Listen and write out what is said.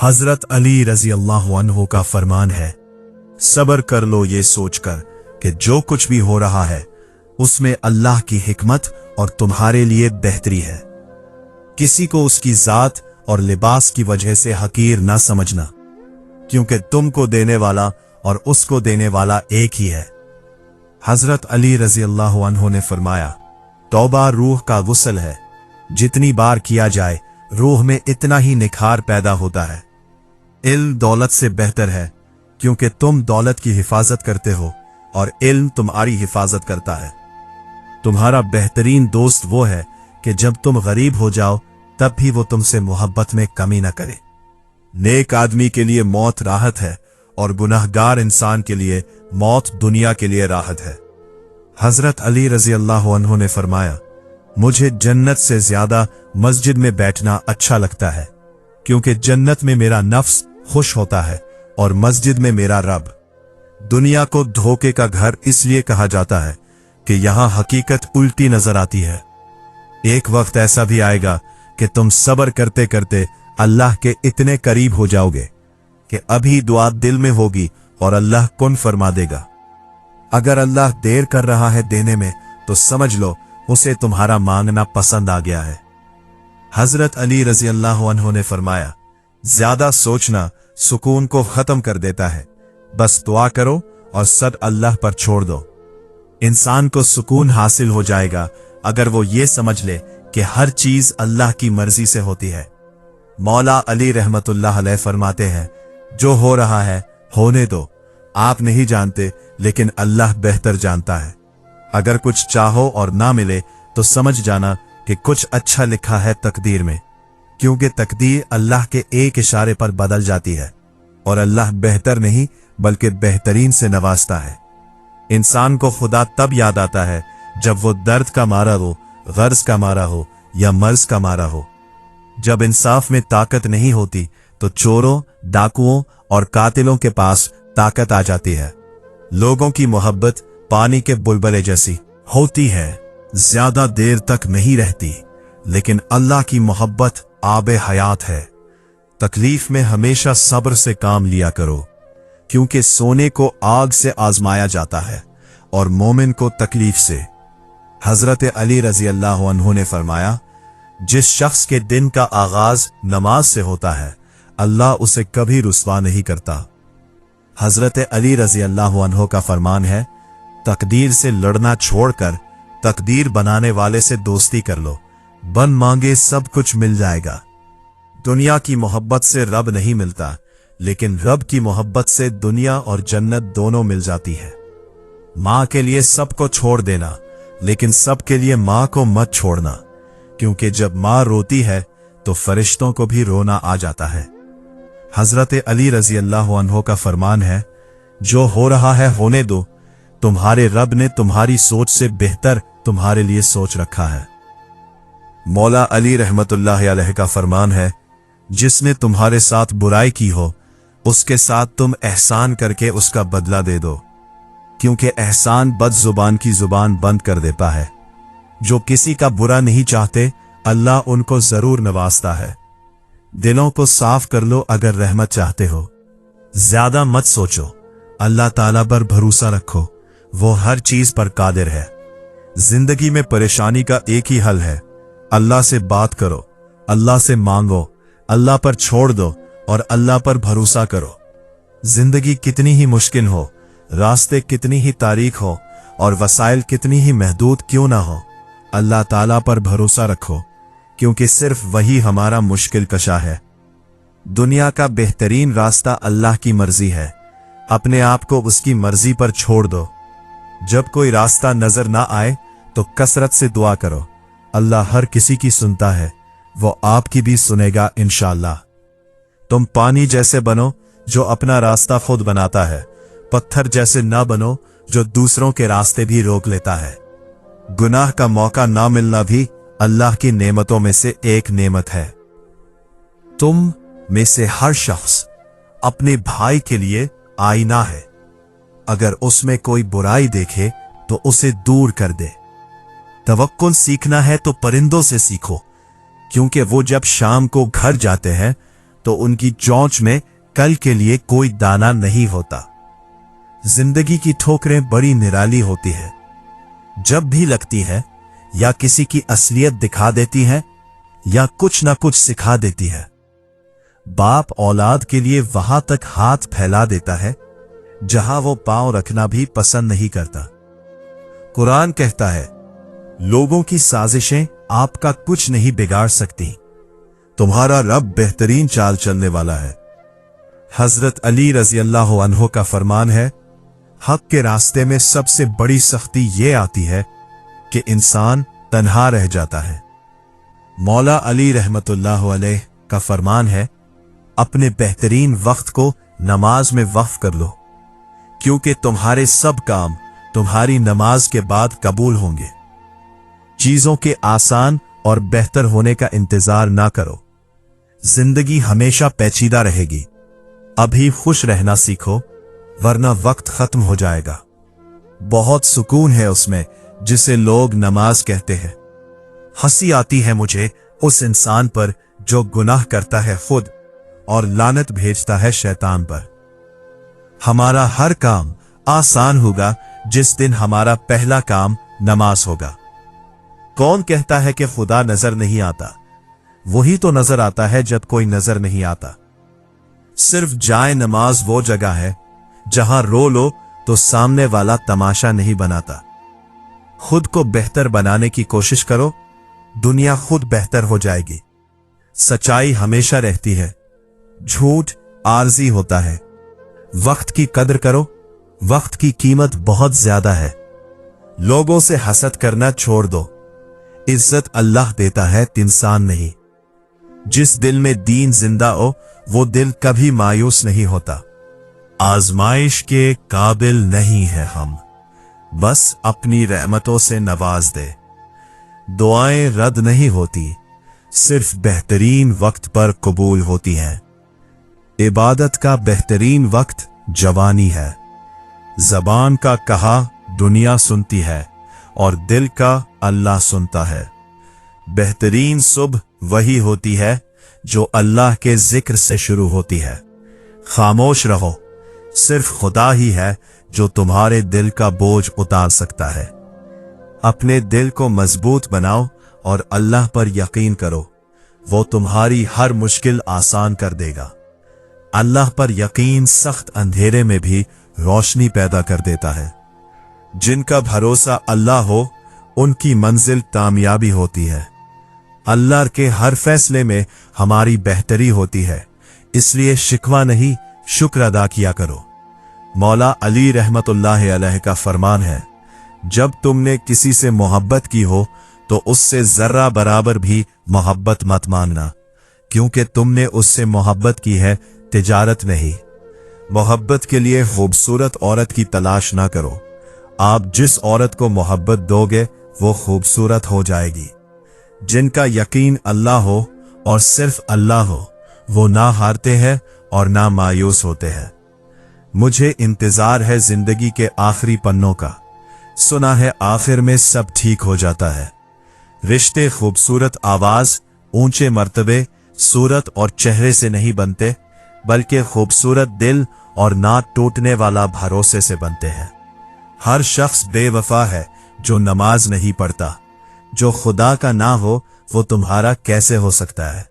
हजरत अली रजी अल्लाह अन्हु का फरमान है, सब्र कर लो ये सोचकर कि जो कुछ भी हो रहा है उसमें अल्लाह की हिकमत और तुम्हारे लिए बेहतरी है। किसी को उसकी जात और लिबास की वजह से हकीर ना समझना, क्योंकि तुमको देने वाला और उसको देने वाला एक ही है। हजरत अली रजी अल्लाह अन्हु ने फरमाया, तौबा रूह का गुस्ल है, जितनी बार किया जाए रूह में इतना ही निखार पैदा होता है। इल्म दौलत से बेहतर है, क्योंकि तुम दौलत की हिफाजत करते हो और इल्म तुम्हारी हिफाजत करता है। तुम्हारा बेहतरीन दोस्त वो है कि जब तुम गरीब हो जाओ तब भी वो तुमसे मोहब्बत में कमी न करे। नेक आदमी के लिए मौत राहत है और गुनहगार इंसान के लिए मौत दुनिया के लिए राहत है। हजरत अली रजी अल्लाह अन्हु ने फरमाया, मुझे जन्नत से ज्यादा मस्जिद में बैठना अच्छा लगता है, क्योंकि जन्नत में मेरा नफ्स खुश होता है और मस्जिद में मेरा रब। दुनिया को धोखे का घर इसलिए कहा जाता है कि यहां हकीकत उल्टी नजर आती है। एक वक्त ऐसा भी आएगा कि तुम सब्र करते करते अल्लाह के इतने करीब हो जाओगे कि अभी दुआ दिल में होगी और अल्लाह कुन फरमा देगा। अगर अल्लाह देर कर रहा है देने में तो समझ लो उसे तुम्हारा मांगना पसंद आ गया है। हजरत अली रजी अल्लाह अन्हु ने फरमाया, ज्यादा सोचना सुकून को खत्म कर देता है, बस दुआ करो और सब अल्लाह पर छोड़ दो। इंसान को सुकून हासिल हो जाएगा अगर वो ये समझ ले कि हर चीज अल्लाह की मर्जी से होती है। मौला अली रहमतुल्लाह अलैह फरमाते हैं, जो हो रहा है होने दो, आप नहीं जानते लेकिन अल्लाह बेहतर जानता है। अगर कुछ चाहो और ना मिले तो समझ जाना कि कुछ अच्छा लिखा है तकदीर में, क्योंकि तकदीर अल्लाह के एक इशारे पर बदल जाती है और अल्लाह बेहतर नहीं बल्कि बेहतरीन से नवाजता है। इंसान को खुदा तब याद आता है जब वो दर्द का मारा हो, गर्ज का मारा हो या मर्ज का मारा हो। जब इंसाफ में ताकत नहीं होती तो चोरों, डाकुओं और कातिलों के पास ताकत आ जाती है। लोगों की मोहब्बत पानी के बुलबुले जैसी होती है, ज्यादा देर तक नहीं रहती, लेकिन अल्लाह की मोहब्बत आबे हयात है। तकलीफ में हमेशा सब्र से काम लिया करो, क्योंकि सोने को आग से आजमाया जाता है और मोमिन को तकलीफ से। हजरत अली रजी अल्लाह अन्हु ने फरमाया, जिस शख्स के दिन का आगाज नमाज से होता है अल्लाह उसे कभी रुस्वा नहीं करता। हजरत अली रजी अल्लाह अन्हु का फरमान है, तकदीर से लड़ना छोड़कर तकदीर बनाने वाले से दोस्ती कर लो, बन मांगे सब कुछ मिल जाएगा। दुनिया की मोहब्बत से रब नहीं मिलता, लेकिन रब की मोहब्बत से दुनिया और जन्नत दोनों मिल जाती है। मां के लिए सबको छोड़ देना, लेकिन सबके लिए मां को मत छोड़ना, क्योंकि जब मां रोती है तो फरिश्तों को भी रोना आ जाता है। हजरत अली रजी अल्लाह अन्हु का फरमान है, जो हो रहा है होने दो, तुम्हारे रब ने तुम्हारी सोच से बेहतर तुम्हारे लिए सोच रखा है। मौला अली रहमतुल्लाह अलैह का फरमान है, जिसने तुम्हारे साथ बुराई की हो उसके साथ तुम एहसान करके उसका बदला दे दो, क्योंकि एहसान बद जुबान की जुबान बंद कर देता है। जो किसी का बुरा नहीं चाहते अल्लाह उनको जरूर नवाजता है। दिलों को साफ कर लो अगर रहमत चाहते हो। ज्यादा मत सोचो, अल्लाह ताला पर भरोसा रखो, वो हर चीज पर कादिर है। जिंदगी में परेशानी का एक ही हल है, अल्लाह से बात करो, अल्लाह से मांगो, अल्लाह पर छोड़ दो और अल्लाह पर भरोसा करो। जिंदगी कितनी ही मुश्किल हो, रास्ते कितनी ही तारीख हो और वसाइल कितनी ही महदूद क्यों ना हो, अल्लाह ताला पर भरोसा रखो, क्योंकि सिर्फ वही हमारा मुश्किल कशा है। दुनिया का बेहतरीन रास्ता अल्लाह की मर्जी है, अपने आप को उसकी मर्जी पर छोड़ दो। जब कोई रास्ता नजर ना आए तो कसरत से दुआ करो, अल्लाह हर किसी की सुनता है, वो आपकी भी सुनेगा इंशाअल्लाह। तुम पानी जैसे बनो जो अपना रास्ता खुद बनाता है, पत्थर जैसे ना बनो जो दूसरों के रास्ते भी रोक लेता है। गुनाह का मौका ना मिलना भी अल्लाह की नेमतों में से एक नेमत है। तुम में से हर शख्स अपने भाई के लिए आईना है, अगर उसमें कोई बुराई देखे तो उसे दूर कर दे। तवक्कुल सीखना है तो परिंदों से सीखो, क्योंकि वो जब शाम को घर जाते हैं तो उनकी चोंच में कल के लिए कोई दाना नहीं होता। जिंदगी की ठोकरें बड़ी निराली होती है। जब भी लगती है या किसी की असलियत दिखा देती है या कुछ ना कुछ सिखा देती है। बाप औलाद के लिए वहां तक हाथ फैला देता है जहां वो पांव रखना भी पसंद नहीं करता। कुरान कहता है, लोगों की साजिशें आपका कुछ नहीं बिगाड़ सकती, तुम्हारा रब बेहतरीन चाल चलने वाला है। हजरत अली रजी अल्लाह अन्हो का फरमान है, हक के रास्ते में सबसे बड़ी सख्ती ये आती है कि इंसान तन्हा रह जाता है। मौला अली रहमतुल्लाह अलैह का फरमान है, अपने बेहतरीन वक्त को नमाज में वक्फ कर लो, क्योंकि तुम्हारे सब काम तुम्हारी नमाज के बाद कबूल होंगे। चीजों के आसान और बेहतर होने का इंतजार ना करो। जिंदगी हमेशा पेचीदा रहेगी। अभी खुश रहना सीखो, वरना वक्त खत्म हो जाएगा। बहुत सुकून है उसमें जिसे लोग नमाज कहते हैं। हंसी आती है मुझे उस इंसान पर जो गुनाह करता है खुद और लानत भेजता है शैतान पर। हमारा हर काम आसान होगा जिस दिन हमारा पहला काम नमाज होगा। कौन कहता है कि खुदा नजर नहीं आता? वही तो नजर आता है जब कोई नजर नहीं आता। सिर्फ जाए नमाज वो जगह है जहां रो लो तो सामने वाला तमाशा नहीं बनाता। खुद को बेहतर बनाने की कोशिश करो, दुनिया खुद बेहतर हो जाएगी। सच्चाई हमेशा रहती है, झूठ आरजी होता है। वक्त की कदर करो, वक्त की कीमत बहुत ज्यादा है। लोगों से हसद करना छोड़ दो। इज्जत अल्लाह देता है, इंसान नहीं। जिस दिल में दीन जिंदा हो वो दिल कभी मायूस नहीं होता। आजमाइश के काबिल नहीं है हम, बस अपनी रहमतों से नवाज दे। दुआएं रद्द नहीं होती, सिर्फ बेहतरीन वक्त पर कबूल होती हैं। इबादत का बेहतरीन वक्त जवानी है। जबान का कहा दुनिया सुनती है और दिल का अल्लाह सुनता है। बेहतरीन सुबह वही होती है जो अल्लाह के जिक्र से शुरू होती है। खामोश रहो, सिर्फ खुदा ही है जो तुम्हारे दिल का बोझ उतार सकता है। अपने दिल को मजबूत बनाओ और अल्लाह पर यकीन करो, वो तुम्हारी हर मुश्किल आसान कर देगा। अल्लाह पर यकीन सख्त अंधेरे में भी रोशनी पैदा कर देता है। जिनका भरोसा अल्लाह हो उनकी मंजिल कामयाबी होती है। अल्लाह के हर फैसले में हमारी बेहतरी होती है, इसलिए शिकवा नहीं शुक्र अदा किया करो। मौला अली रहमतुल्लाह अलैह का फरमान है, जब तुमने किसी से मोहब्बत की हो तो उससे जर्रा बराबर भी मोहब्बत मत मानना, क्योंकि तुमने उससे मोहब्बत की है, तिजारत नहीं। मोहब्बत के लिए खूबसूरत औरत की तलाश ना करो। आप जिस औरत को मोहब्बत दोगे वो खूबसूरत हो जाएगी। जिनका यकीन अल्लाह हो और सिर्फ अल्लाह हो, वो ना हारते हैं और ना मायूस होते हैं। मुझे इंतजार है जिंदगी के आखिरी पन्नों का। सुना है आखिर में सब ठीक हो जाता है। रिश्ते खूबसूरत आवाज, ऊंचे मर्तबे, सूरत और चेहरे से नहीं बनते, बल्कि खूबसूरत दिल और ना टूटने वाला भरोसे से बनते हैं। हर शख्स बेवफा है जो नमाज नहीं पढ़ता। जो खुदा का ना हो वो तुम्हारा कैसे हो सकता है?